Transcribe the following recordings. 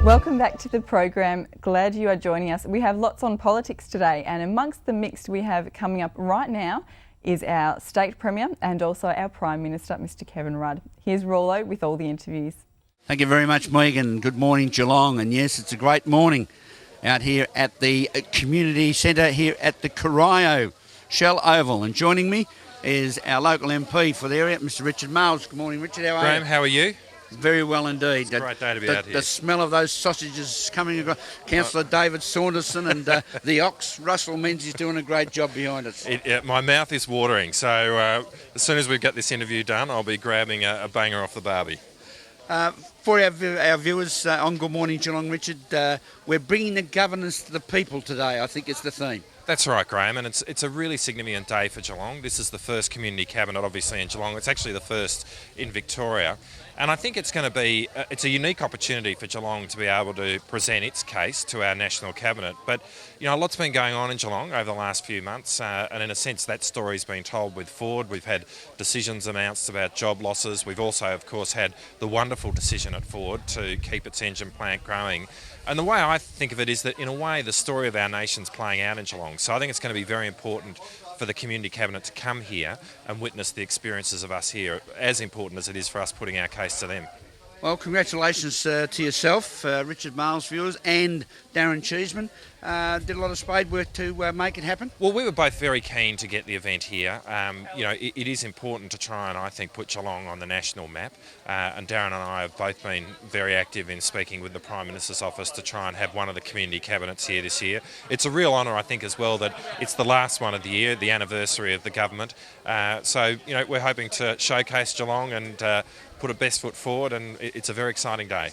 Welcome back to the program. Glad you are joining us. We have lots on politics today, and amongst the mix we have coming up right now is our State Premier and also our Prime Minister, Mr Kevin Rudd. Here's Rollo with all the interviews. Thank you very much, Megan. Good morning, Geelong. And yes, it's a great morning out here at the community centre here at the Corio Shell Oval. And joining me is our local MP for the area, Mr Richard Miles. Good morning, Richard. How are you? Graham, how are you? Very well indeed. It's a great day to be out here. The smell of those sausages coming across. Councillor David Saunderson and the Ox, Russell Menzies, doing a great job behind us. My mouth is watering, so as soon as we get this interview done, I'll be grabbing a banger off the barbie. For our viewers on Good Morning Geelong, Richard, we're bringing the governance to the people today, I think is the theme. That's right, Graham, and it's a really significant day for Geelong. This is the first community cabinet, obviously, in Geelong. It's actually the first in Victoria. And I think it's going to be, it's a unique opportunity for Geelong to be able to present its case to our national cabinet. But, you know, a lot's been going on in Geelong over the last few months, and in a sense that story's been told with Ford. We've had decisions announced about job losses. We've also, of course, had the wonderful decision at Ford to keep its engine plant growing. And the way I think of it is that, in a way, the story of our nation's playing out in Geelong. So I think it's going to be very important for the community cabinet to come here and witness the experiences of us here, as important as it is for us putting our case to them. Well, congratulations to yourself, Richard Miles, viewers, and Darren Cheeseman. Did a lot of spade work to make it happen? Well, we were both very keen to get the event here. You know, it is important to try and, I think, put Geelong on the national map. And Darren and I have both been very active in speaking with the Prime Minister's office to try and have one of the community cabinets here this year. It's a real honour, I think, as well, that it's the last one of the year, the anniversary of the government. So, you know, we're hoping to showcase Geelong and put a best foot forward, and it's a very exciting day.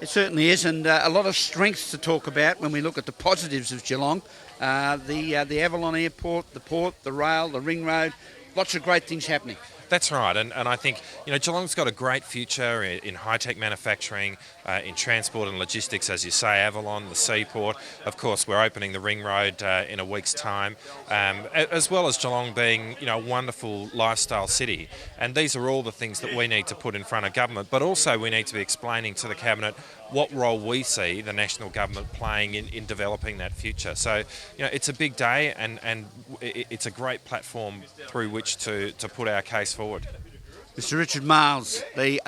It certainly is, and a lot of strengths to talk about when we look at the positives of Geelong. The Avalon Airport, the port, the rail, the ring road, lots of great things happening. That's right, and I think, you know, Geelong's got a great future in high-tech manufacturing, in transport and logistics, as you say, Avalon, the seaport. Of course, we're opening the ring road in a week's time, as well as Geelong being, you know, a wonderful lifestyle city. And these are all the things that we need to put in front of government, but also we need to be explaining to the Cabinet what role we see the national government playing in developing that future. So, you know, it's a big day, and it's a great platform through which to put our case forward. Mr Richard Miles, the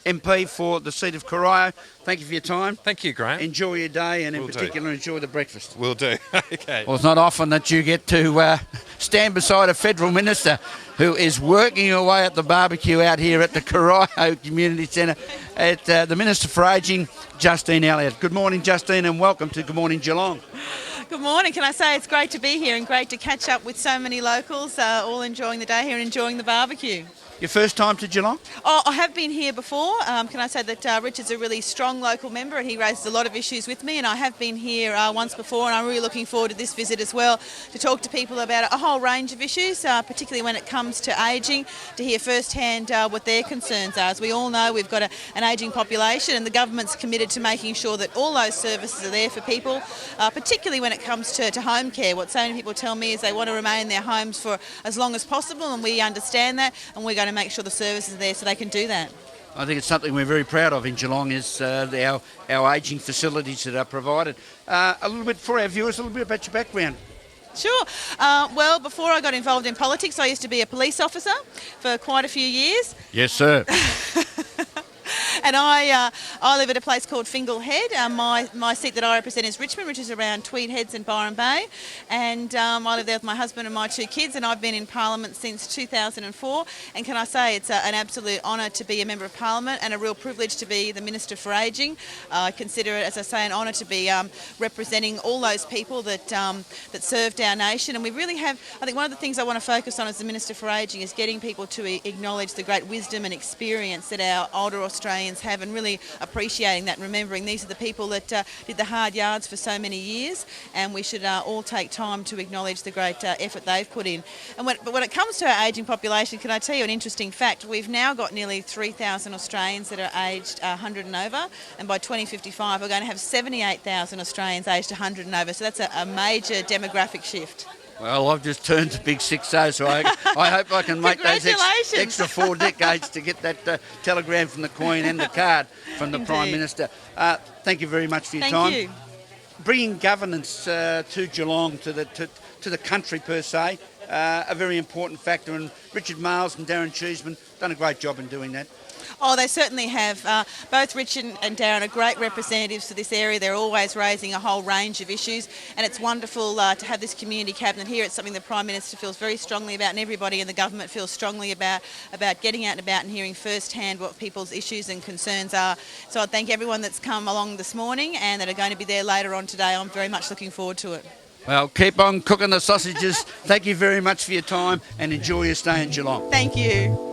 MP for the seat of Corio, thank you for your time. Thank you, Graham. Enjoy your day, and in Will particular, do. Enjoy the breakfast. Will do. Okay. Well, it's not often that you get to stand beside a federal minister who is working away at the barbecue out here at the Corio Community Centre at the Minister for Ageing, Justine Elliott. Good morning, Justine, and welcome to Good Morning Geelong. Good morning. Can I say it's great to be here and great to catch up with so many locals, all enjoying the day here and enjoying the barbecue. Your first time to Geelong? Oh, I have been here before. Can I say that Richard's a really strong local member and he raises a lot of issues with me, and I have been here once before, and I'm really looking forward to this visit as well, to talk to people about a whole range of issues, particularly when it comes to ageing, to hear firsthand what their concerns are. As we all know, we've got an ageing population, and the government's committed to making sure that all those services are there for people, particularly when it comes to home care. What so many people tell me is they want to remain in their homes for as long as possible, and we understand that, and we're going to make sure the services are there so they can do that. I think it's something we're very proud of in Geelong is our ageing facilities that are provided. A little bit for our viewers, a little bit about your background. Sure. Well, before I got involved in politics, I used to be a police officer for quite a few years. Yes, sir. And I live at a place called Fingal Head. My seat that I represent is Richmond, which is around Tweed Heads and Byron Bay. And I live there with my husband and my two kids, and I've been in Parliament since 2004. And can I say it's an absolute honour to be a Member of Parliament and a real privilege to be the Minister for Ageing. I consider it, as I say, an honour to be representing all those people that served our nation. And we really have, I think one of the things I want to focus on as the Minister for Ageing is getting people to acknowledge the great wisdom and experience that our older Australians have, and really appreciating that and remembering these are the people that did the hard yards for so many years, and we should all take time to acknowledge the great effort they've put in. But when it comes to our ageing population, can I tell you an interesting fact? We've now got nearly 3,000 Australians that are aged 100 and over, and by 2055 we're going to have 78,000 Australians aged 100 and over, so that's a major demographic shift. Well, I've just turned to big 60, so I hope I can make those Congratulations. extra 4 decades to get that telegram from the Queen and the card from the Prime Indeed. Minister. Thank you very much for your Thank time. you. Bringing governance to Geelong, to the country per se, a very important factor, and Richard Miles and Darren Cheeseman done a great job in doing that. Oh, they certainly have. Both Richard and Darren are great representatives for this area. They're always raising a whole range of issues, and it's wonderful to have this community cabinet here. It's something the Prime Minister feels very strongly about, and everybody in the government feels strongly about getting out and about and hearing firsthand what people's issues and concerns are. So I thank everyone that's come along this morning and that are going to be there later on today. I'm very much looking forward to it. Well, keep on cooking the sausages. Thank you very much for your time and enjoy your stay in Geelong. Thank you.